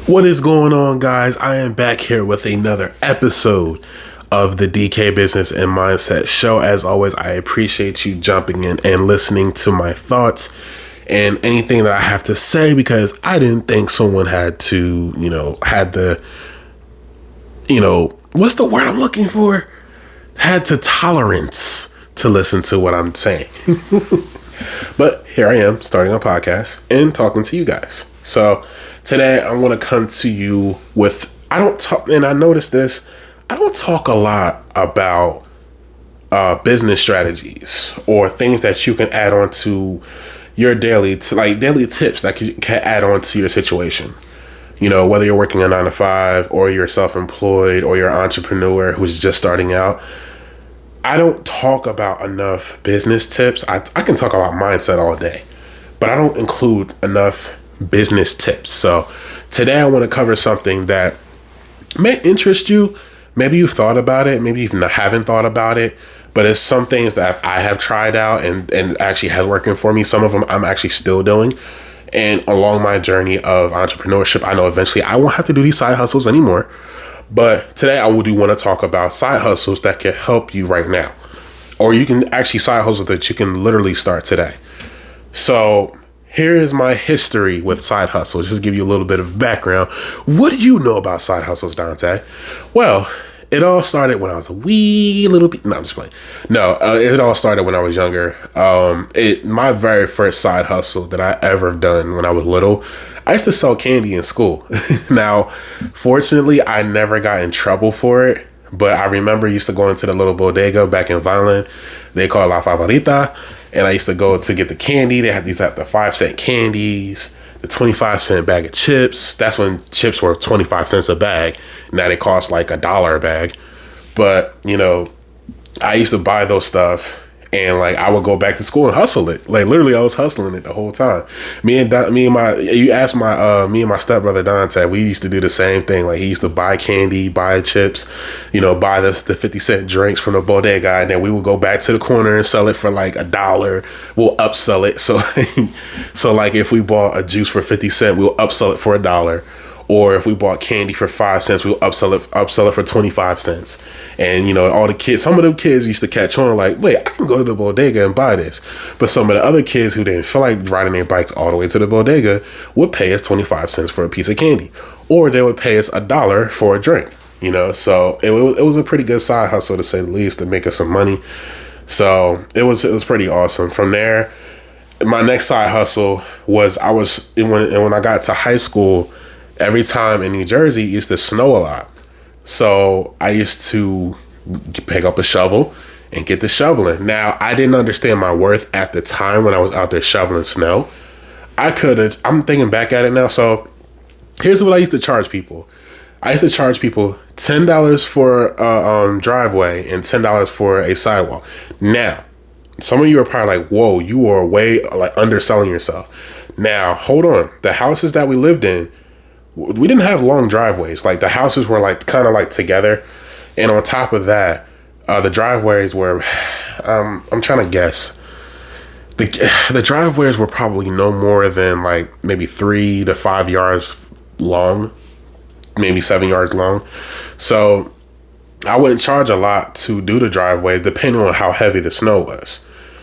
What is going on, guys? I am back here with another episode of the DK Business and Mindset Show. As always, I appreciate you jumping in and listening to my thoughts and anything that I have to say, because I didn't think someone had to, what's the word I'm looking for? Had to tolerance to listen to what I'm saying. But here I am starting a podcast and talking to you guys. So today I want to come to you with, I don't talk a lot about business strategies or things that you can add on to your daily tips that can add on to your situation. You know, whether you're working a 9-to-5 or you're self-employed or you're an entrepreneur who's just starting out. I don't talk about enough business tips. I can talk about mindset all day, but I don't include enough business tips. So today I want to cover something that may interest you. Maybe you've thought about it. Maybe you haven't thought about it, but it's some things that I have tried out and actually has working for me. Some of them I'm actually still doing. And along my journey of entrepreneurship, I know eventually I won't have to do these side hustles anymore. But today I do want to talk about side hustles that can help you right now. Or you can actually side hustle that you can literally start today. So here is my history with side hustles. Just to give you a little bit of background. What do you know about side hustles, Dante? Well, it all started when I was a wee little bit. No, I'm just playing. No, it all started when I was younger. My very first side hustle that I ever done when I was little, I used to sell candy in school. Now, fortunately, I never got in trouble for it. But I remember I used to go into the little bodega back in Vineland. They call it La Favorita. And I used to go to get the candy. They had the 5-cent candies, the 25-cent bag of chips. That's when chips were 25 cents a bag. Now they cost like $1 a bag. But, I used to buy those stuff. And I would go back to school and hustle it. Literally, I was hustling it the whole time. Me and my stepbrother Dante, we used to do the same thing. He used to buy candy, buy chips, buy the 50-cent drinks from the bodega, and then we would go back to the corner and sell it for $1. We'll upsell it. So if we bought a juice for 50 cents, we'll upsell it for $1. Or if we bought candy for 5 cents, we'll upsell it for 25 cents. And, some of the kids used to catch on wait, I can go to the bodega and buy this. But some of the other kids who didn't feel like riding their bikes all the way to the bodega would pay us 25 cents for a piece of candy. Or they would pay us $1 for a drink, So it was a pretty good side hustle, to say the least, to make us some money. So it was pretty awesome. From there, my next side hustle was when I got to high school. Every time in New Jersey, it used to snow a lot. So I used to pick up a shovel and get the shoveling. Now, I didn't understand my worth at the time when I was out there shoveling snow. I'm thinking back at it now. So here's what I used to charge people. I used to charge people $10 for a driveway and $10 for a sidewalk. Now, some of you are probably like, whoa, you are way underselling yourself. Now, hold on. The houses that we lived in, we didn't have long driveways. The houses were kind of together. And on top of that, the driveways were, I'm trying to guess. The driveways were probably no more than maybe 3 to 5 yards long, maybe 7 yards long. So I wouldn't charge a lot to do the driveways depending on how heavy the snow was.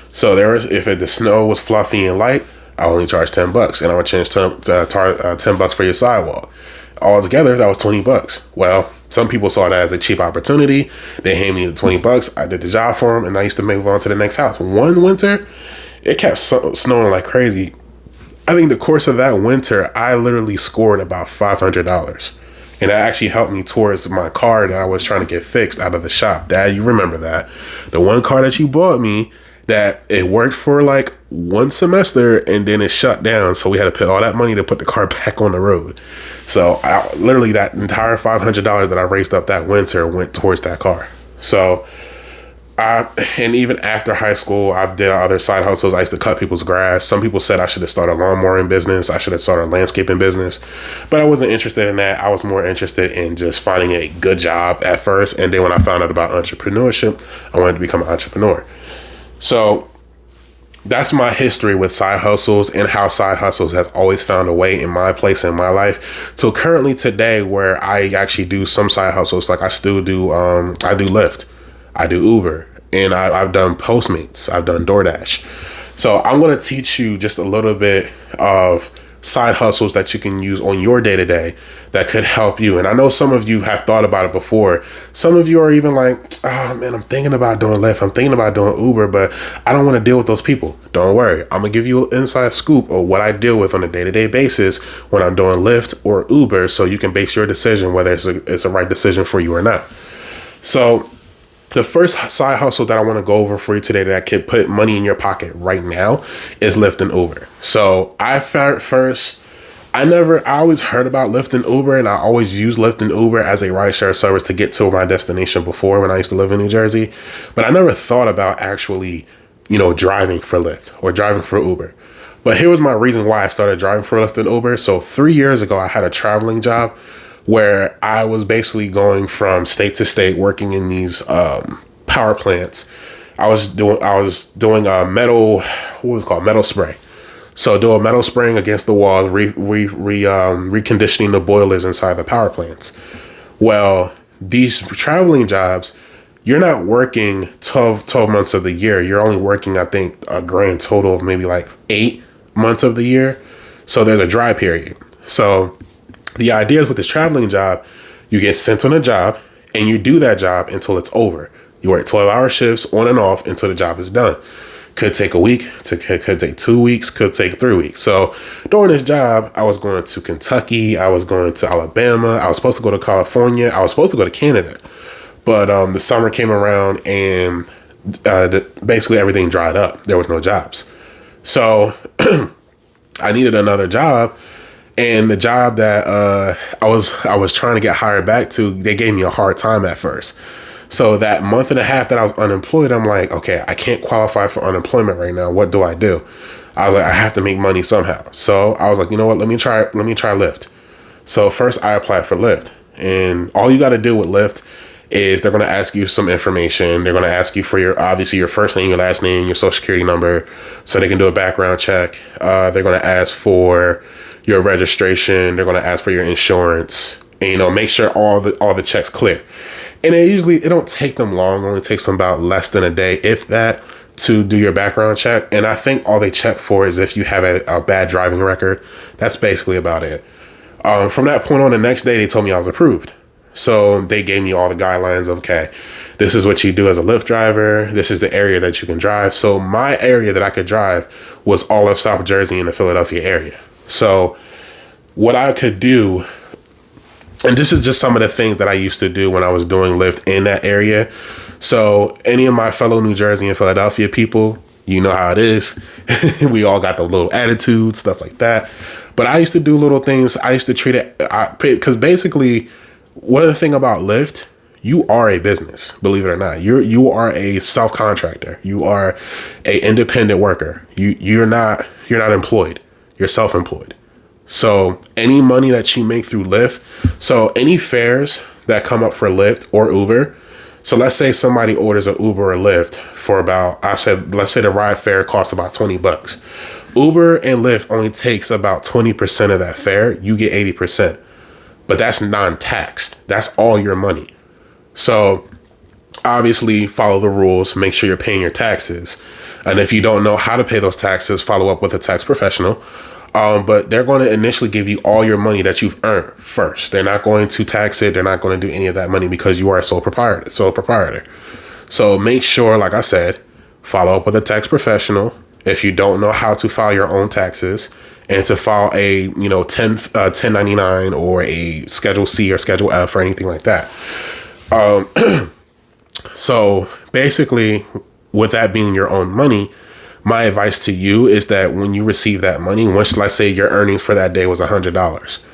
So if the snow was fluffy and light, I only charge $10, and I would change $10 for your sidewalk. Altogether, that was $20. Well, some people saw that as a cheap opportunity. They handed me the $20. I did the job for them, and I used to move on to the next house. One winter, it kept snowing like crazy. I think the course of that winter, I literally scored about $500. And that actually helped me towards my car that I was trying to get fixed out of the shop. Dad, you remember that. The one car that you bought me, that it worked for one semester and then it shut down. So we had to pay all that money to put the car back on the road. So literally that entire $500 that I raised up that winter went towards that car. So and even after high school, I've did other side hustles. I used to cut people's grass. Some people said I should have started a lawnmowing business. I should have started a landscaping business, but I wasn't interested in that. I was more interested in just finding a good job at first. And then when I found out about entrepreneurship, I wanted to become an entrepreneur. So that's my history with side hustles and how side hustles has always found a way in my place in my life. So currently today, where I actually do some side hustles, like I still do, I do Lyft, I do Uber, and I've done Postmates, I've done DoorDash. So I'm going to teach you just a little bit of side hustles that you can use on your day to day that could help you. And I know some of you have thought about it before. Some of you are even like, oh man, I'm thinking about doing Lyft, I'm thinking about doing Uber, but I don't want to deal with those people. Don't worry, I'm gonna give you an inside scoop of what I deal with on a day-to-day basis when I'm doing Lyft or Uber, so you can base your decision whether it's a right decision for you or not. So the first side hustle that I want to go over for you today that could put money in your pocket right now is Lyft and Uber. So I always heard about Lyft and Uber, and I always used Lyft and Uber as a rideshare service to get to my destination before when I used to live in New Jersey. But I never thought about actually, driving for Lyft or driving for Uber. But here was my reason why I started driving for Lyft and Uber. So 3 years ago, I had a traveling job where I was basically going from state to state working in these power plants. I was doing metal spray. So do a metal spraying against the walls, reconditioning the boilers inside the power plants. Well, these traveling jobs, you're not working 12 months of the year. You're only working, I think, a grand total of maybe like 8 months of the year. So there's a dry period. So the idea is with this traveling job, you get sent on a job and you do that job until it's over. You work 12-hour shifts on and off until the job is done. Could take a week, could take 2 weeks, could take 3 weeks. So during this job, I was going to Kentucky, I was going to Alabama, I was supposed to go to California, I was supposed to go to Canada. But the summer came around and basically everything dried up. There was no jobs. So I needed another job. And the job that I was trying to get hired back to, they gave me a hard time at first. So that month and a half that I was unemployed, I'm like, okay, I can't qualify for unemployment right now. What do I do? I was like, I have to make money somehow. So I was like, you know what? Let me try Lyft. So first I applied for Lyft, and all you got to do with Lyft is they're going to ask you some information. They're going to ask you for your first name, your last name, your social security number, so they can do a background check. They're going to ask for your registration. They're going to ask for your insurance, and make sure all the checks clear. And it don't take them long. It only takes them about less than a day, if that, to do your background check. And I think all they check for is if you have a bad driving record. That's basically about it. From that point on, the next day, they told me I was approved. So they gave me all the guidelines of, okay, this is what you do as a Lyft driver. This is the area that you can drive. So my area that I could drive was all of South Jersey and the Philadelphia area. So what I could do, and this is just some of the things that I used to do when I was doing Lyft in that area. So any of my fellow New Jersey and Philadelphia people, you know how it is. We all got the little attitude, stuff like that. But I used to do little things. I used to treat it, because basically, one of the thing about Lyft, you are a business, believe it or not. You are a self-contractor. You are a independent worker. You're not employed. You're self-employed. So any money that you make through Lyft, so any fares that come up for Lyft or Uber, so let's say somebody orders an Uber or Lyft for about, let's say the ride fare costs about $20. Uber and Lyft only takes about 20% of that fare. You get 80%, but that's non-taxed. That's all your money. So obviously follow the rules, make sure you're paying your taxes. And if you don't know how to pay those taxes, follow up with a tax professional. But they're going to initially give you all your money that you've earned first. They're not going to tax it. They're not going to do any of that money because you are a sole proprietor. So make sure, like I said, follow up with a tax professional. If you don't know how to file your own taxes and to file a 1099 or a Schedule C or Schedule F or anything like that. So basically, with that being your own money, my advice to you is that when you receive that money, once, let's say your earnings for that day was $100,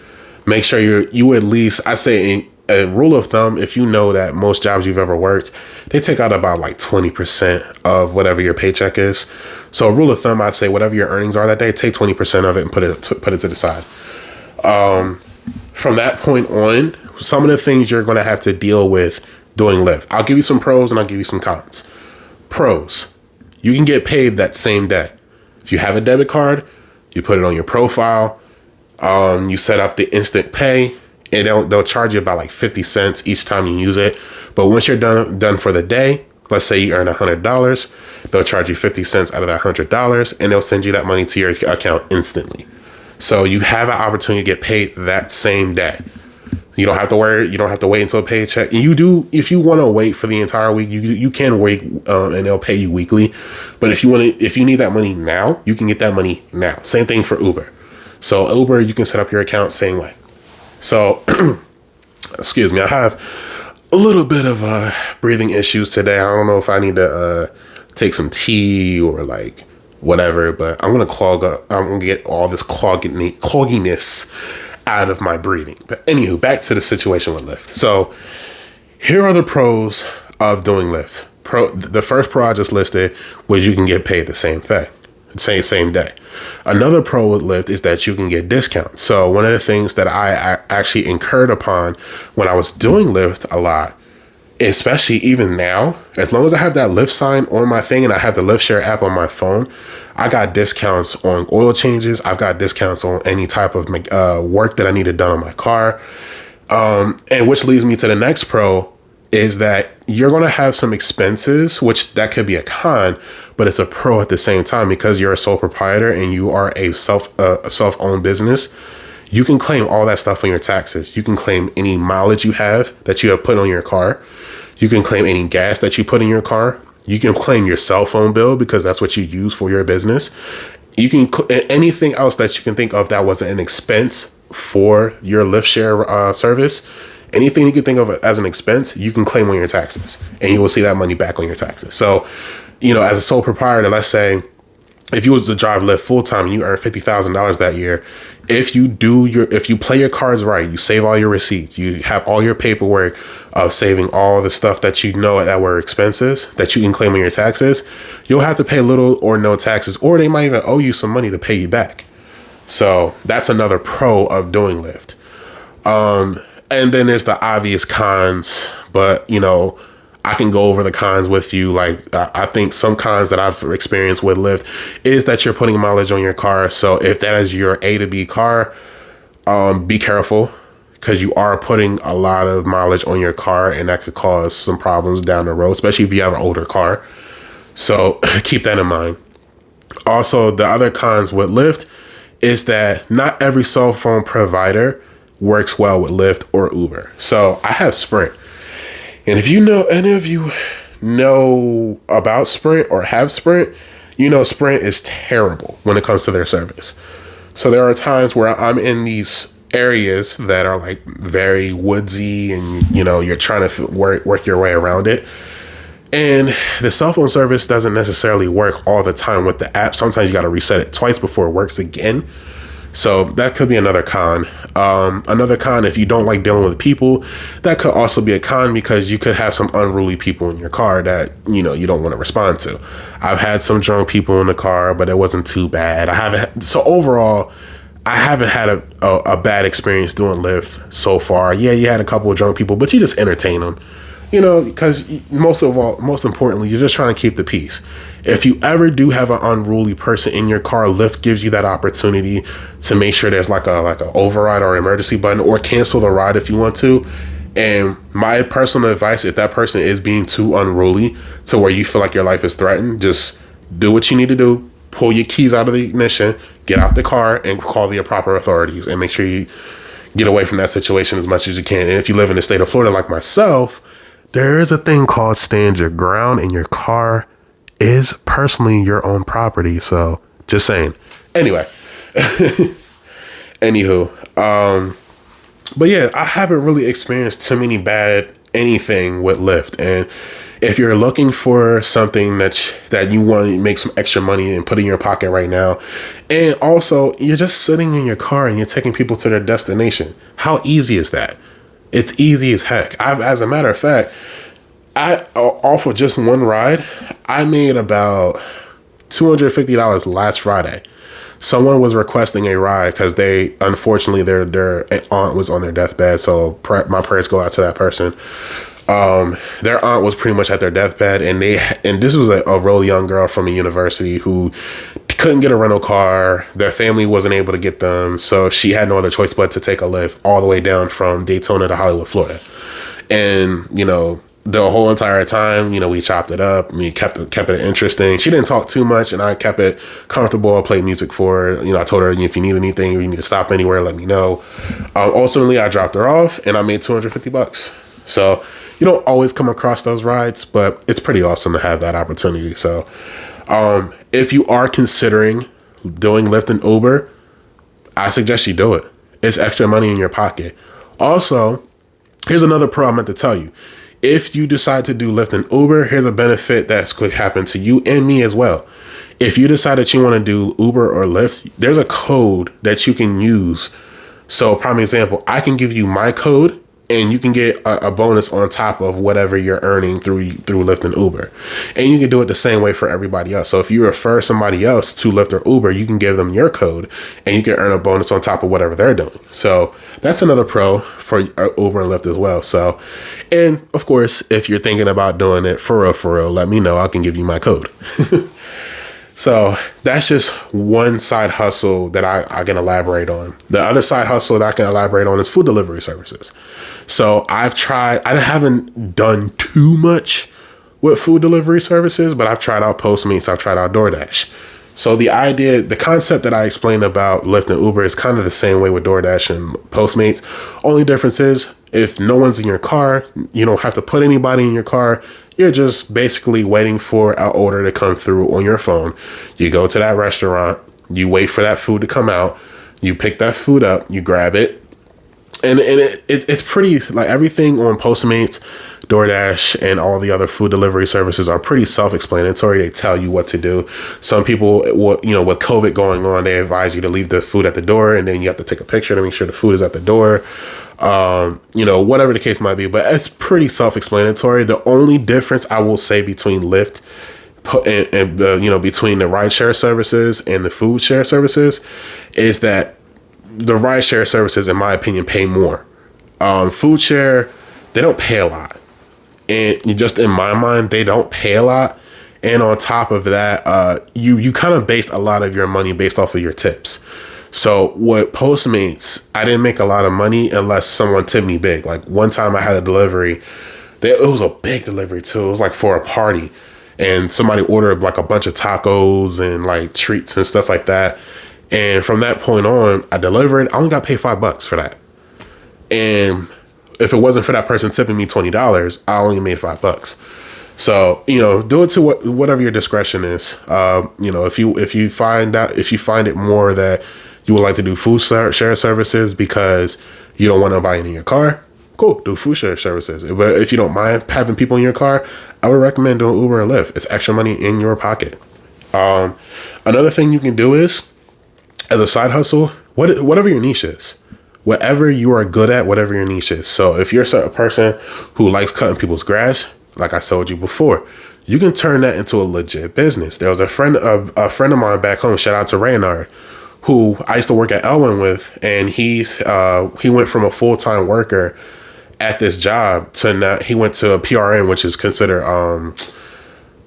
make sure you at least, I say a rule of thumb, if you know that most jobs you've ever worked, they take out about like 20% of whatever your paycheck is. So a rule of thumb, I'd say whatever your earnings are that day, take 20% of it and put it to the side. From that point on, some of the things you're going to have to deal with doing Lyft. I'll give you some pros and I'll give you some cons. Pros. You can get paid that same day. If you have a debit card, you put it on your profile. You set up the instant pay, and they'll charge you about like 50 cents each time you use it. But once you're done for the day, let's say you earn $100, they'll charge you 50 cents out of that $100, and they'll send you that money to your account instantly. So you have an opportunity to get paid that same day. You don't have to worry. You don't have to wait until a paycheck. And you do, if you want to wait for the entire week, you can wait, and they'll pay you weekly. But if you need that money now, you can get that money now. Same thing for Uber. So Uber, you can set up your account same way. So, excuse me, I have a little bit of breathing issues today. I don't know if I need to take some tea or like whatever, but I'm gonna get all this clogginess out of my breathing. But anywho, back to the situation with Lyft. So here are the pros of doing Lyft. The first pro I just listed was you can get paid the same day. Another pro with Lyft is that you can get discounts. So one of the things that I actually incurred upon when I was doing Lyft a lot, especially even now, as long as I have that Lyft sign on my thing and I have the Lyft Share app on my phone, I got discounts on oil changes. I've got discounts on any type of work that I needed done on my car. And which leads me to the next pro is that you're going to have some expenses, which that could be a con, but it's a pro at the same time because you're a sole proprietor and you are a self-owned business. You can claim all that stuff on your taxes. You can claim any mileage you have that you have put on your car. You can claim any gas that you put in your car. You can claim your cell phone bill because that's what you use for your business. You can anything else that you can think of that wasn't an expense for your Lyft Share service. Anything you can think of as an expense, you can claim on your taxes, and you will see that money back on your taxes. So, as a sole proprietor, let's say if you was to drive Lyft full time and you earn $50,000 that year, if you play your cards right, you save all your receipts, you have all your paperwork of saving all the stuff that that were expenses that you can claim on your taxes, you'll have to pay little or no taxes, or they might even owe you some money to pay you back. So that's another pro of doing Lyft. And then there's the obvious cons, but I can go over the cons with you. Like, I think some cons that I've experienced with Lyft is that you're putting mileage on your car. So if that is your A to B car, be careful because you are putting a lot of mileage on your car, and that could cause some problems down the road, especially if you have an older car. So keep that in mind. Also, the other cons with Lyft is that not every cell phone provider works well with Lyft or Uber. So I have Sprint. And if any of you know about Sprint or have Sprint, Sprint is terrible when it comes to their service. So there are times where I'm in these areas that are like very woodsy and, you're trying to work your way around it. And the cell phone service doesn't necessarily work all the time with the app. Sometimes you got to reset it twice before it works again. So that could be another con. Another con, if you don't like dealing with people, that could also be a con because you could have some unruly people in your car that, you don't want to respond to. I've had some drunk people in the car, but it wasn't too bad. So overall, I haven't had a bad experience doing Lyft so far. Yeah, you had a couple of drunk people, but you just entertain them. Because most importantly, you're just trying to keep the peace. If you ever do have an unruly person in your car, Lyft gives you that opportunity to make sure there's like a override or emergency button, or cancel the ride if you want to. And my personal advice, if that person is being too unruly to where you feel like your life is threatened, just do what you need to do. Pull your keys out of the ignition, get out the car, and call the proper authorities, and make sure you get away from that situation as much as you can. And if you live in the state of Florida like myself, there is a thing called stand your ground, and your car is personally your own property. So just saying. Anyway, but yeah, I haven't really experienced too many bad anything with Lyft. And if you're looking for something that you want to make some extra money and put in your pocket right now, and also you're just sitting in your car and you're taking people to their destination, how easy is that? It's easy as heck. As a matter of fact, off of just one ride, I made about $250 last Friday. Someone was requesting a ride because unfortunately, their aunt was on their deathbed. So my prayers go out to that person. Their aunt was pretty much at their deathbed, and this was a real young girl from a university who couldn't get a rental car. Their family wasn't able to get them. So she had no other choice but to take a Lyft all the way down from Daytona to Hollywood, Florida. And, the whole entire time, we chopped it up. We kept it interesting. She didn't talk too much, and I kept it comfortable. I played music for her. I told her, if you need anything or you need to stop anywhere, let me know. Ultimately, I dropped her off, and I made $250. So you don't always come across those rides, but it's pretty awesome to have that opportunity. So if you are considering doing Lyft and Uber, I suggest you do it. It's extra money in your pocket. Also, here's another pro I meant to tell you. If you decide to do Lyft and Uber, here's a benefit that's could happen to you and me as well. If you decide that you want to do Uber or Lyft, there's a code that you can use. So, prime example, I can give you my code and you can get a bonus on top of whatever you're earning through Lyft and Uber. And you can do it the same way for everybody else. So if you refer somebody else to Lyft or Uber, you can give them your code and you can earn a bonus on top of whatever they're doing. So that's another pro for Uber and Lyft as well. So, and of course, if you're thinking about doing it for real, let me know. I can give you my code. So that's just one side hustle that I can elaborate on. The other side hustle that I can elaborate on is food delivery services. So I haven't done too much with food delivery services, but I've tried out Postmates, I've tried out DoorDash. So the concept that I explained about Lyft and Uber is kind of the same way with DoorDash and Postmates. Only difference is if no one's in your car, you don't have to put anybody in your car. You're just basically waiting for an order to come through on your phone. You go to that restaurant, you wait for that food to come out, you pick that food up, you grab it. And it's pretty, like everything on Postmates, DoorDash, and all the other food delivery services are pretty self-explanatory. They tell you what to do. Some people, with COVID going on, they advise you to leave the food at the door, and then you have to take a picture to make sure the food is at the door. Whatever the case might be, but it's pretty self-explanatory. The only difference I will say between Lyft and between the rideshare services and the food share services is that the rideshare services, in my opinion, pay more. Food share, they don't pay a lot. And just in my mind, they don't pay a lot. And on top of that, you kind of base a lot of your money based off of your tips. So with Postmates, I didn't make a lot of money unless someone tipped me big. Like one time I had a delivery. It was a big delivery too. It was like for a party. And somebody ordered like a bunch of tacos and like treats and stuff like that. And from that point on, I delivered. I only got paid $5 for that. And if it wasn't for that person tipping me $20, I only made $5. So, do it to whatever your discretion is. If you find it more that you would like to do food share services because you don't want nobody in your car, cool, do food share services. But if you don't mind having people in your car, I would recommend doing Uber and Lyft. It's extra money in your pocket. Another thing you can do is, as a side hustle, whatever your niche is, whatever you are good at, whatever your niche is. So if you're a person who likes cutting people's grass, like I told you before, you can turn that into a legit business. There was a friend of mine back home, shout out to Raynard, who I used to work at Elwyn with, and he went from a full-time worker at this job to now he went to a PRN, which is considered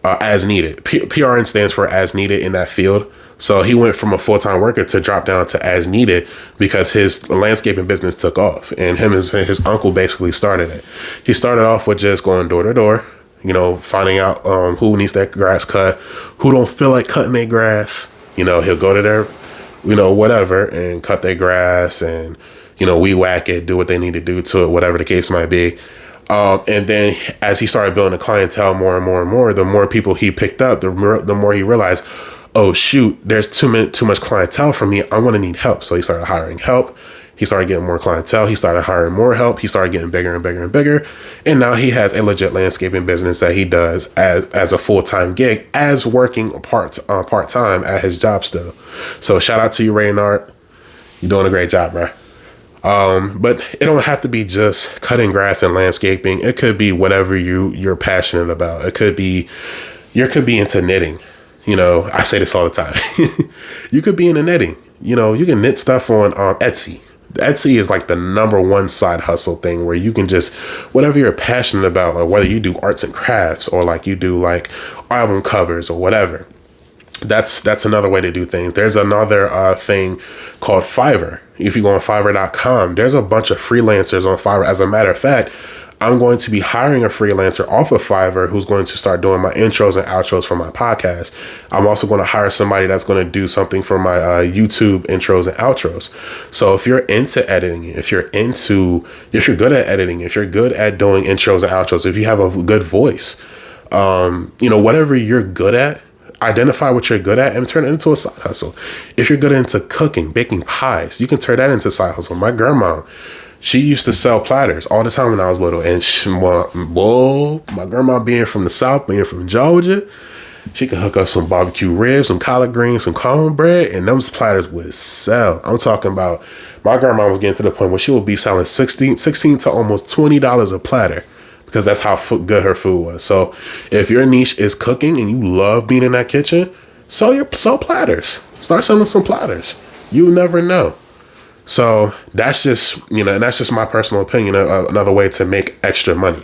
as needed. PRN stands for as needed in that field. So he went from a full-time worker to drop down to as needed because his landscaping business took off, and his uncle basically started it. He started off with just going door to door, finding out who needs their grass cut, who don't feel like cutting their grass. He'll go to their, whatever, and cut their grass and, weed whack it, do what they need to do to it, whatever the case might be. And then as he started building a clientele more and more and more, the more people he picked up, the more he realized, oh shoot, there's too much clientele for me. I'm going to need help. So he started hiring help. He started getting more clientele. He started hiring more help. He started getting bigger and bigger and bigger. And now he has a legit landscaping business that he does as a full-time gig, as working part-time at his job still. So shout out to you, Raynard. You're doing a great job, bro. But it don't have to be just cutting grass and landscaping. It could be whatever you're passionate about. You could be into knitting. I say this all the time. You could be into knitting. You can knit stuff on Etsy. Etsy is like the number one side hustle thing where you can just, whatever you're passionate about, or whether you do arts and crafts or like you do like album covers or whatever, That's another way to do things. There's another thing called Fiverr. If you go on Fiverr.com, there's a bunch of freelancers on Fiverr. As a matter of fact, I'm going to be hiring a freelancer off of Fiverr who's going to start doing my intros and outros for my podcast. I'm also going to hire somebody that's going to do something for my YouTube intros and outros. So if you're into editing, if you're good at editing, if you're good at doing intros and outros, if you have a good voice, whatever you're good at, identify what you're good at and turn it into a side hustle. If you're good into cooking, baking pies, you can turn that into a side hustle. My grandma, she used to sell platters all the time when I was little. And my grandma being from the South, being from Georgia, she could hook up some barbecue ribs, some collard greens, some cornbread, and those platters would sell. I'm talking about my grandma was getting to the point where she would be selling $16 to almost $20 a platter, because that's how good her food was. So if your niche is cooking and you love being in that kitchen, sell platters. Start selling some platters. You never know. So that's just my personal opinion. Another way to make extra money.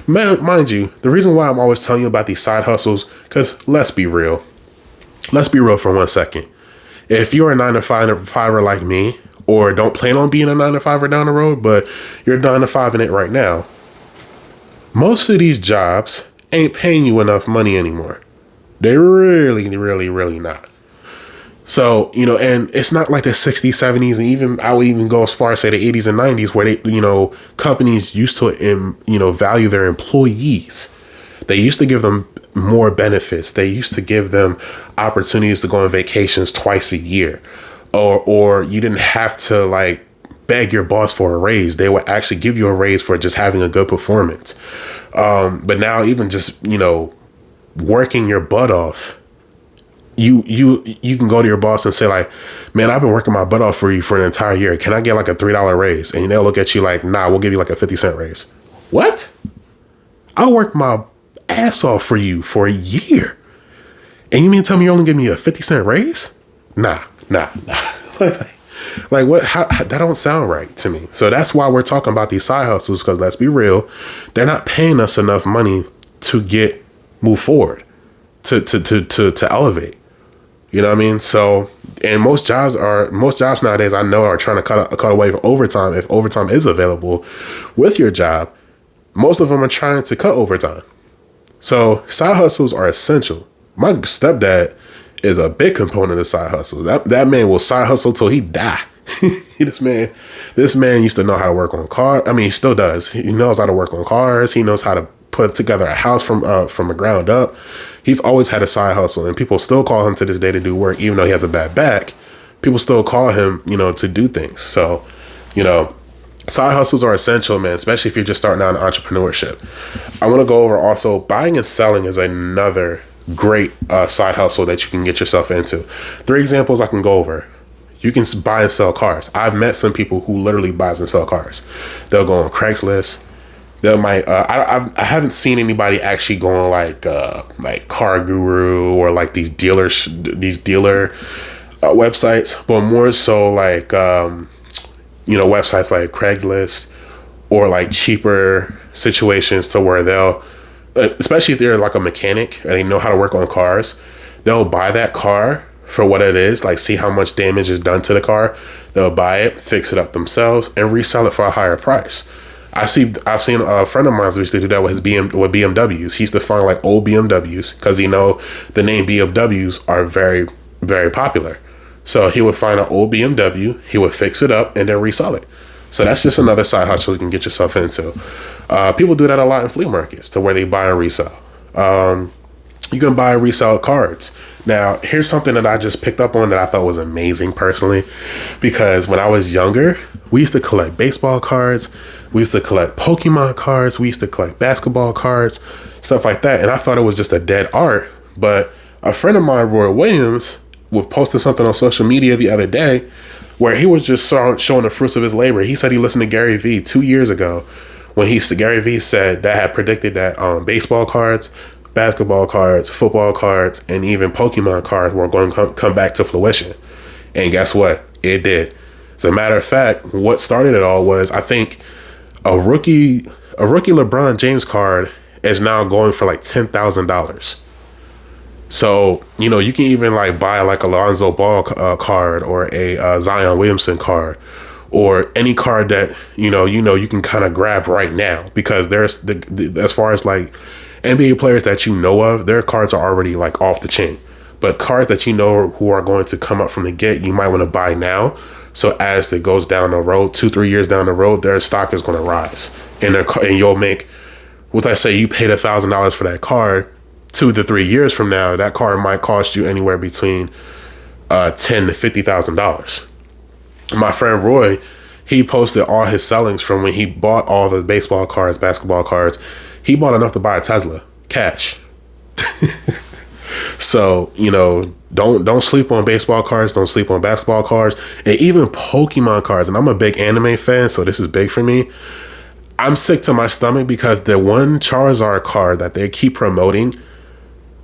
Mind you, the reason why I'm always telling you about these side hustles, because let's be real. Let's be real for 1 second. If you're a 9-to-5er like me, or don't plan on being a 9-to-5er down the road, but you're 9-to-5 in it right now, most of these jobs ain't paying you enough money anymore. They're really, really, really not. So, and it's not like the 60s, 70s, and I would even go as far as say the 80s and 90s where they, companies used to, value their employees. They used to give them more benefits. They used to give them opportunities to go on vacations twice a year, or you didn't have to beg your boss for a raise. They would actually give you a raise for just having a good performance. But now even just, working your butt off, you can go to your boss and say man, I've been working my butt off for you for an entire year. Can I get a $3 raise? And they'll look at you nah, we'll give you a 50-cent raise. What? I worked my ass off for you for a year, and you mean to tell me you're only giving me a 50-cent raise? Nah. What? How, that don't sound right to me. So that's why we're talking about these side hustles, because let's be real, they're not paying us enough money to move forward, to elevate. You know what I mean? So, and most jobs nowadays I know are trying to cut away from overtime. If overtime is available with your job, most of them are trying to cut overtime. So side hustles are essential. My stepdad is a big component of side hustles. That man will side hustle till he die. This man used to know how to work on cars. I mean, he still does. He knows how to work on cars. He knows how to put together a house from the ground up. He's always had a side hustle, and people still call him to this day to do work, even though he has a bad back. People still call him, to do things. So, side hustles are essential, man, especially if you're just starting out in entrepreneurship. I want to go over also buying and selling is another great side hustle that you can get yourself into. 3 examples I can go over. You can buy and sell cars. I've met some people who literally buys and sell cars. They'll go on Craigslist. They might. I haven't seen anybody actually go on like Car Guru or these dealer websites, but more so websites like Craigslist or cheaper situations to where they'll, especially if they're a mechanic and they know how to work on cars, they'll buy that car for what it is, see how much damage is done to the car. They'll buy it, fix it up themselves, and resell it for a higher price. I've seen a friend of mine who used to do that with BMWs. He used to find old BMWs because the name BMWs are very, very popular. So he would find an old BMW, he would fix it up and then resell it. So that's just another side hustle you can get yourself into. People do that a lot in flea markets to where they buy and resell. You can buy and resell cards. Now, here's something that I just picked up on that I thought was amazing personally, because when I was younger, we used to collect baseball cards. We used to collect Pokemon cards. We used to collect basketball cards, stuff like that. And I thought it was just a dead art. But a friend of mine, Roy Williams, posted something on social media the other day where he was just showing the fruits of his labor. He said he listened to Gary Vee 2 years ago when Gary Vee said that had predicted that baseball cards, basketball cards, football cards, and even Pokemon cards were going to come back to fruition. And guess what? It did. As a matter of fact, what started it all was, I think, a rookie LeBron James card is now going for $10,000. So, you can even like buy like a Lonzo Ball card or a Zion Williamson card or any card that, you can kind of grab right now, because there's as far as like NBA players that their cards are already like off the chain. But cards that who are going to come up from the get, you might want to buy now. So as it goes down the road, 2-3 years down the road, their stock is going to rise, and you'll make. Let's say you paid $1,000 for that card. 2 to 3 years from now, that card might cost you anywhere between $10,000 to $50,000. My friend Roy, he posted all his sellings from when he bought all the baseball cards, basketball cards. He bought enough to buy a Tesla, cash. So, don't sleep on baseball cards. Don't sleep on basketball cards, and even Pokemon cards. And I'm a big anime fan, so this is big for me. I'm sick to my stomach because the one Charizard card that they keep promoting,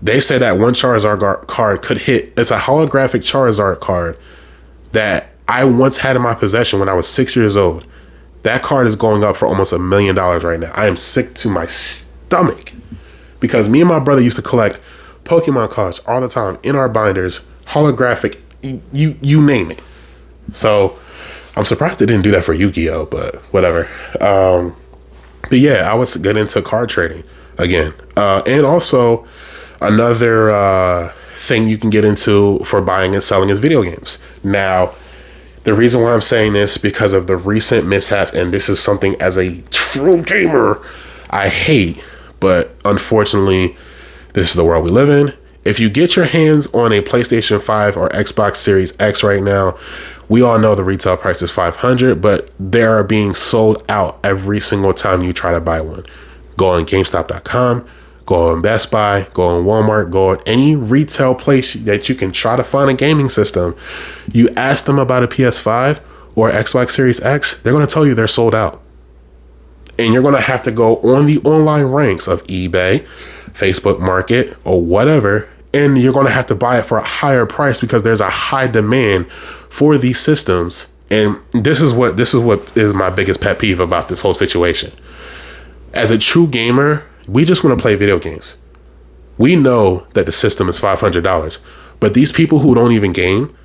they say that one Charizard card could hit. It's a holographic Charizard card that I once had in my possession when I was 6 years old. That card is going up for almost $1 million right now. I am sick to my stomach because me and my brother used to collect Pokemon cards all the time in our binders, holographic, you name it. So I'm surprised they didn't do that for Yu-Gi-Oh, but whatever. But yeah, I was getting into card trading again. And also another thing you can get into for buying and selling is video games. Now, the reason why I'm saying this because of the recent mishaps, and this is something as a true gamer I hate, but unfortunately, this is the world we live in. If you get your hands on a PlayStation 5 or Xbox Series X right now, we all know the retail price is $500, but they are being sold out every single time you try to buy one. Go on GameStop.com, go on Best Buy, go on Walmart, go on any retail place that you can try to find a gaming system. You ask them about a PS5 or Xbox Series X, they're going to tell you they're sold out. And you're going to have to go on the online ranks of eBay, Facebook Market, or whatever, and you're going to have to buy it for a higher price because there's a high demand for these systems. And this is what is my biggest pet peeve about this whole situation. As a true gamer, we just want to play video games. We know that the system is $500, but these people who don't even game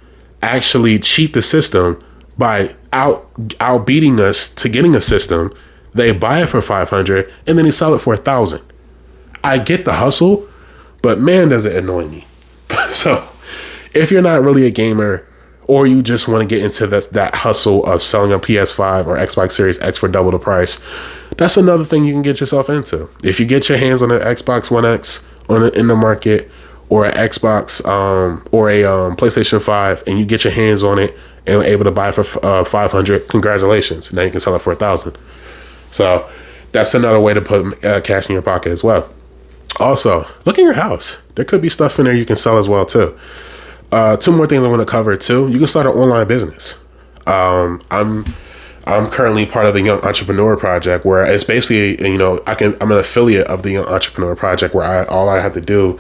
actually cheat the system by outbeating us to getting a system. They buy it for $500 and then they sell it for $1,000. I get the hustle, but man, does it annoy me. So if you're not really a gamer or you just want to get into that hustle of selling a PS5 or Xbox Series X for double the price, that's another thing you can get yourself into. If you get your hands on an Xbox One X in the market, or an Xbox or a PlayStation 5, and you get your hands on it and able to buy it for $500, congratulations. Now you can sell it for $1,000. So that's another way to put cash in your pocket as well. Also, look in your house. There could be stuff in there you can sell as well too. Two more things I want to cover too. You can start an online business. I'm currently part of the Young Entrepreneur Project, where it's basically, I'm an affiliate of the Young Entrepreneur Project, where all I have to do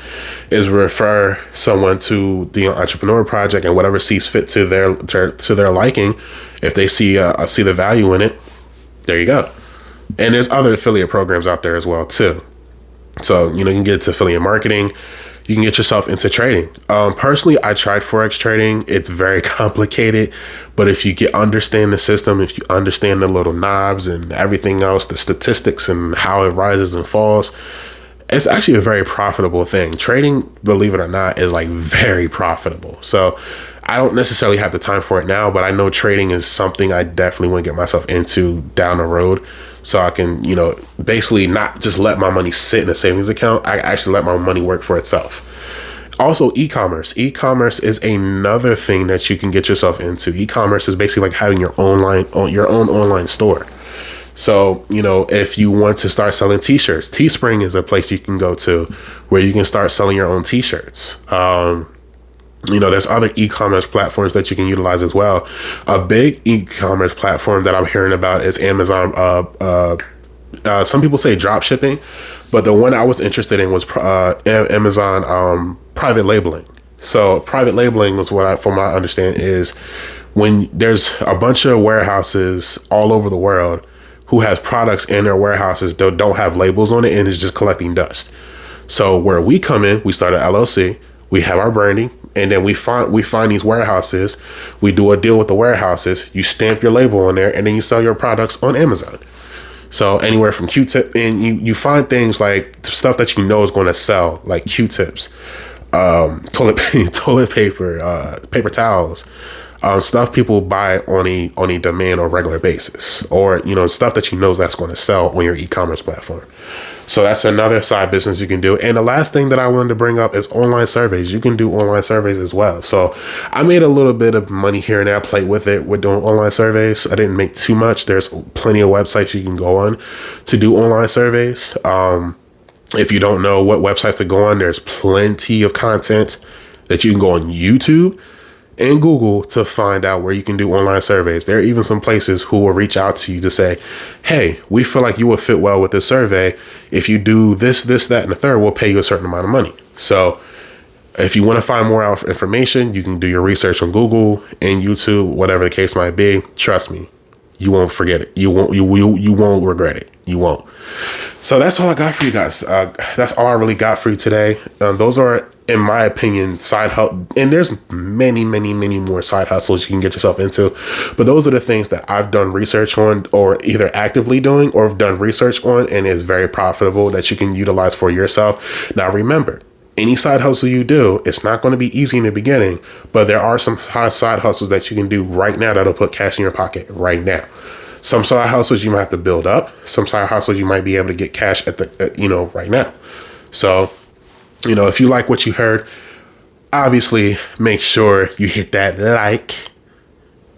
is refer someone to the Young Entrepreneur Project, and whatever sees fit to their liking. If they see the value in it, there you go. And there's other affiliate programs out there as well too. So, you can get into affiliate marketing. You can get yourself into trading. Personally, I tried Forex trading. It's very complicated, but if you understand the system, if you understand the little knobs and everything else, the statistics and how it rises and falls, it's actually a very profitable thing. Trading, believe it or not, is like very profitable. So I don't necessarily have the time for it now, but I know trading is something I definitely want to get myself into down the road. So I can, basically not just let my money sit in a savings account. I actually let my money work for itself. Also, e-commerce. E-commerce is another thing that you can get yourself into. E-commerce is basically like having your own online store. So, if you want to start selling t-shirts, Teespring is a place you can go to where you can start selling your own t-shirts. There's other e-commerce platforms that you can utilize as well. A big e-commerce platform that I'm hearing about is Amazon. Some people say drop shipping, but the one I was interested in was Amazon private labeling. So private labeling was from my understanding, is when there's a bunch of warehouses all over the world who has products in their warehouses that don't have labels on it and is just collecting dust. So where we come in, we start an LLC. we have our branding, and then we find these warehouses. We do a deal with the warehouses. You stamp your label on there, and then you sell your products on Amazon. So anywhere from Q-tip, and you find things like stuff that you know is going to sell, like Q-tips, toilet paper, paper towels, stuff people buy on a demand or regular basis, or stuff that you know that's going to sell on your e-commerce platform. So that's another side business you can do. And the last thing that I wanted to bring up is online surveys. You can do online surveys as well. So I made a little bit of money here and there. I played with it with doing online surveys. I didn't make too much. There's plenty of websites you can go on to do online surveys. If you don't know what websites to go on, there's plenty of content that you can go on YouTube and Google to find out where you can do online surveys. There are even some places who will reach out to you to say, hey, we feel like you would fit well with this survey. If you do this, that, and the third, we'll pay you a certain amount of money. So if you want to find more information, you can do your research on Google and YouTube, whatever the case might be. Trust me, you won't forget it. You won't regret it. You won't. So that's all I got for you guys. That's all I really got for you today. Those are, in my opinion, side hustle. And there's many, many, many more side hustles you can get yourself into. But those are the things that I've done research on, or either actively doing or have done research on, and is very profitable that you can utilize for yourself. Now, remember, any side hustle you do, it's not going to be easy in the beginning, but there are some side hustles that you can do right now that'll put cash in your pocket right now. Some side hustles you might have to build up. Some side hustles you might be able to get cash at the right now. So, if you like what you heard, obviously make sure you hit that like,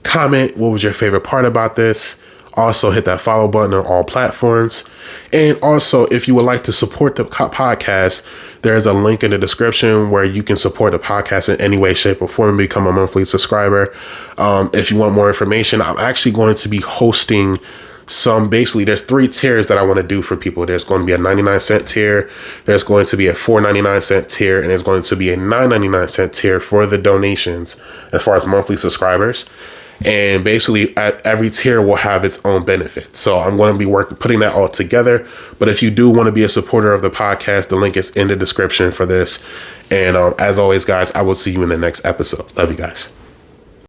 comment what was your favorite part about this. Also hit that follow button on all platforms. And also, if you would like to support the podcast, there's a link in the description where you can support the podcast in any way, shape, or form and become a monthly subscriber. If you want more information, I'm actually going to be hosting there's 3 tiers that I want to do for people. There's going to be a 99-cent tier, there's going to be a $4.99 tier, and there's going to be a $9.99 tier for the donations as far as monthly subscribers. And basically every tier will have its own benefits. So I'm going to be putting that all together. But if you do want to be a supporter of the podcast, the link is in the description for this. And as always, guys, I will see you in the next episode. Love you guys.